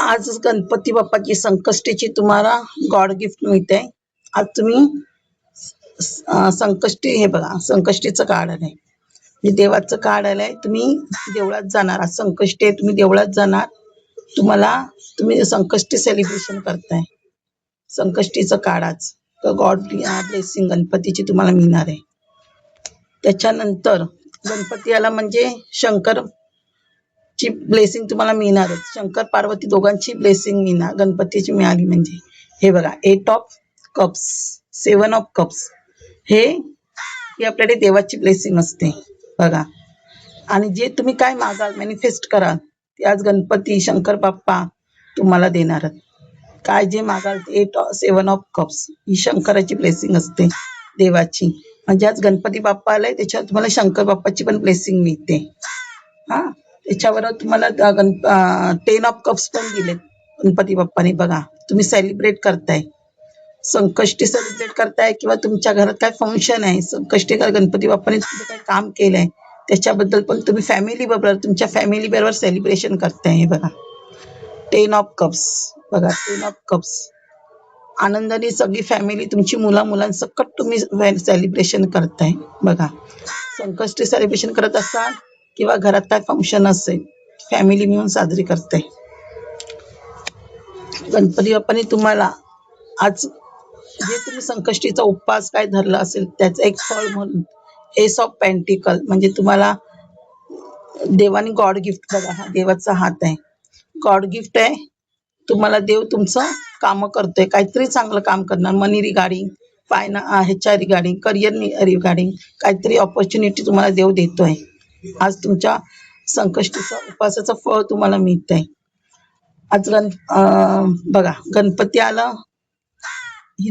आज गणपती बाप्पाची संकष्टीची तुम्हाला गॉड गिफ्ट मिळते. आज तुम्ही संकष्टी हे बघा, संकष्टीचं कार्ड आलंय, म्हणजे देवाचं कार्ड आलंय. तुम्ही देवळात जाणार, आज संकष्टी आहे, तुम्ही देवळात जाणार. तुम्ही संकष्टी सेलिब्रेशन करताय, संकष्टीचं कार्ड आज गॉड ब्लेसिंग गणपतीची तुम्हाला मिळणार आहे. त्याच्यानंतर गणपती आला म्हणजे शंकरची ब्लेसिंग तुम्हाला मिळणारच. शंकर पार्वती दोघांची ब्लेसिंग मिळणार, गणपतीची मिळाली म्हणजे. हे बघा, 8 ऑफ कप्स, 7 ऑफ कप्स, ही आपल्याकडे देवाची ब्लेसिंग असते बघा. आणि जे तुम्ही काय मागाल, मॅनिफेस्ट कराल, ते आज गणपती शंकर बाप्पा तुम्हाला देणार. काय जे मागाल, 7 ऑफ कप्स ही शंकराची ब्लेसिंग असते देवाची. म्हणजे आज गणपती बाप्पा आलाय, त्याच्यावर तुम्हाला शंकर बाप्पाची पण ब्लेसिंग मिळते. हा, त्याच्यावर तुम्हाला 10 ऑफ कप्स पण दिले गणपती बाप्पाने. बघा, तुम्ही सेलिब्रेट करताय, संकष्टी सेलिब्रेट करताय, किंवा तुमच्या घरात काय फंक्शन आहे, संकष्टी गणपती बाप्पाने तुमचं काय काम केलंय त्याच्याबद्दल पण तुम्ही फॅमिली बरोबर, तुमच्या फॅमिली बरोबर सेलिब्रेशन करताय. हे बघा, 10 ऑफ कप्स, बघा 10 ऑफ कप्स. आनंदाने सगळी फॅमिली, तुमची मुलांसकट तुम्ही सेलिब्रेशन करताय. बघा, संकष्टी सेलिब्रेशन करत असाल किंवा घरात काय फंक्शन असेल, फॅमिली मिळून साजरी करते. गणपती बाप्पाने तुम्हाला आज जे तुम्ही संकष्टीचा उपवास काय धरला असेल त्याचं एक फळ म्हणून एस ऑफ पेंटिकल, म्हणजे तुम्हाला देवाने गॉड गिफ्ट, बघा हा देवाचा हात आहे, गॉड गिफ्ट आहे तुम्हाला. देव तुमचं काम करतोय, काहीतरी चांगलं काम करणार, मनी रिगार्डिंग, ह्याच्या रिगार्डिंग, करिअर रिगार्डिंग काहीतरी ऑपॉर्च्युनिटी तुम्हाला देव देतोय. आज तुमच्या संकष्टीचा उपवासाचं फळ तुम्हाला मिळत आहे. आज बघा, गणपती आला, ही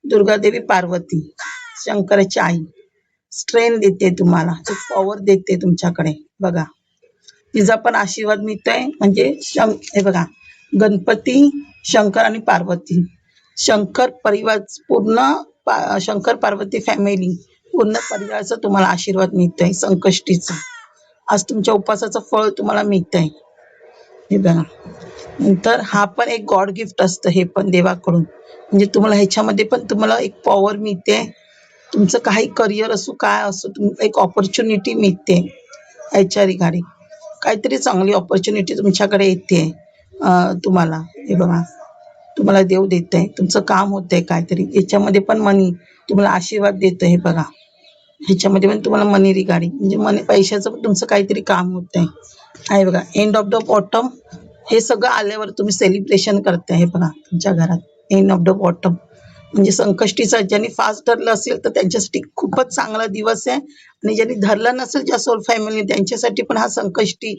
दुर्गादेवी पार्वती, शंकराची आई, स्ट्रेंथ देते तुम्हाला, एक पॉवर देते तुमच्याकडे. बघा, तिचा पण आशीर्वाद मिळतोय. म्हणजे हे बघा, गणपती, शंकर आणि पार्वती, शंकर परिवार पूर्ण, शंकर पार्वती फॅमिली पूर्ण परिवाराचा तुम्हाला आशीर्वाद मिळतोय संकष्टीचा. आज तुमच्या उपवासाचं फळ तुम्हाला मिळतंय. हे बघा, नंतर हा पण एक गॉड गिफ्ट असतं, हे पण देवाकडून. म्हणजे तुम्हाला ह्याच्यामध्ये पण तुम्हाला एक पॉवर मिळते. तुमचं काही करिअर असो, काय असो, एक ऑपॉर्च्युनिटी मिळते. ह्याच्या रिगार्डिंग काहीतरी चांगली ऑपॉर्च्युनिटी तुमच्याकडे येते तुम्हाला. हे बघा, तुम्हाला देव देत आहे, तुमचं काम होतंय काहीतरी, याच्यामध्ये पण मनी तुम्हाला आशीर्वाद देतं. हे बघा, ह्याच्यामध्ये पण तुम्हाला मनी रिगार्डिंग, म्हणजे पैशाचं पण तुमचं काहीतरी काम होतंय. आहे बघा, एंड ऑफ द बॉटम, हे सगळं आल्यावर तुम्ही सेलिब्रेशन करताय. हे बघा, तुमच्या घरात एंड ऑफ द बॉटम, म्हणजे संकष्टीचा ज्यांनी फास्ट धरलं असेल तर त्यांच्यासाठी खूपच चांगला दिवस आहे. आणि ज्यांनी धरलं नसेल, ज्या सोल फॅमिली, त्यांच्यासाठी पण हा संकष्टी,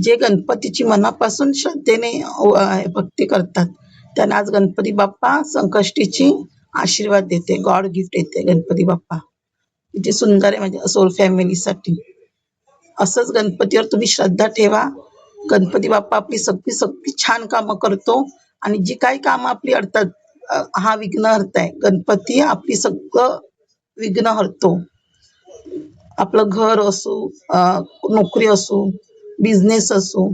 जे गणपतीची मनापासून श्रद्धेने भक्ती करतात, त्यांना आज गणपती बाप्पा संकष्टीची आशीर्वाद देते, गॉड गिफ्ट देते गणपती बाप्पा. किती सुंदर आहे म्हणजे सोल फॅमिलीसाठी. असंच गणपतीवर तुम्ही श्रद्धा ठेवा. गणपती बाप्पा आपली सगळी छान कामं करतो. आणि जी काही कामं आपली अडतात, हा विघ्नहर्ता आहे गणपती, आपली सगळं विघ्न हरतो. आपलं घर असो, नोकरी असो, बिझनेस असो,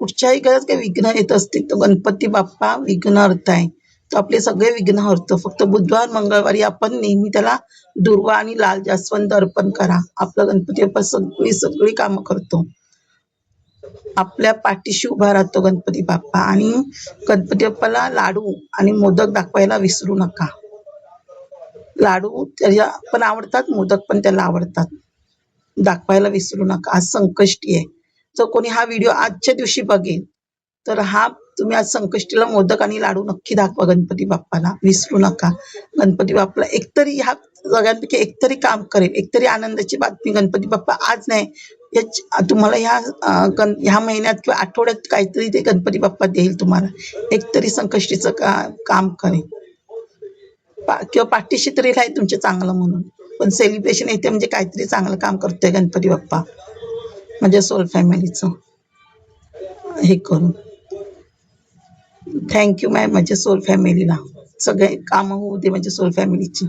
कुठच्याही घरात काही विघ्न येत असतील तर गणपती बाप्पा विघ्नहर्ता आहे, तो आपले सगळे विघ्न हरतो. फक्त बुधवार मंगळवारी आपण नेहमी त्याला दुर्वा आणि लाल जास्वंद अर्पण करा. आपलं गणपती बाप्पा सगळी कामं करतो, आपल्या पाठीशी उभा राहतो गणपती बाप्पा. आणि गणपती बाप्पाला लाडू आणि मोदक दाखवायला विसरू नका. लाडू त्याला पण आवडतात, मोदक पण त्याला आवडतात, दाखवायला विसरू नका. आज संकष्टी आहे, जर कोणी हा व्हिडिओ आजच्या दिवशी बघेल तर तुम्ही आज संकष्टीला मोदक आणि लाडू नक्की दाखवा गणपती बाप्पाला, विसरू नका. गणपती बाप्पाला एकतरी ह्या सगळ्यांपैकी एकतरी काम करेल, एकतरी आनंदाची बातमी गणपती बाप्पा आज नाही, तुम्हाला ह्या महिन्यात किंवा आठवड्यात काहीतरी ते गणपती बाप्पा देईल तुम्हाला, एकतरी संकष्टीचं काम करेल, किंवा पाठीशी तरी राहील तुमचे चांगलं म्हणून. पण सेलिब्रेशन येते म्हणजे काहीतरी चांगलं काम करतोय गणपती बाप्पा, म्हणजे सोल फॅमिलीचं हे करून. थँक्यू माझ्या सोल फॅमिलीला, सगळे कामं होऊ दे म्हणजे सोल फॅमिलीची.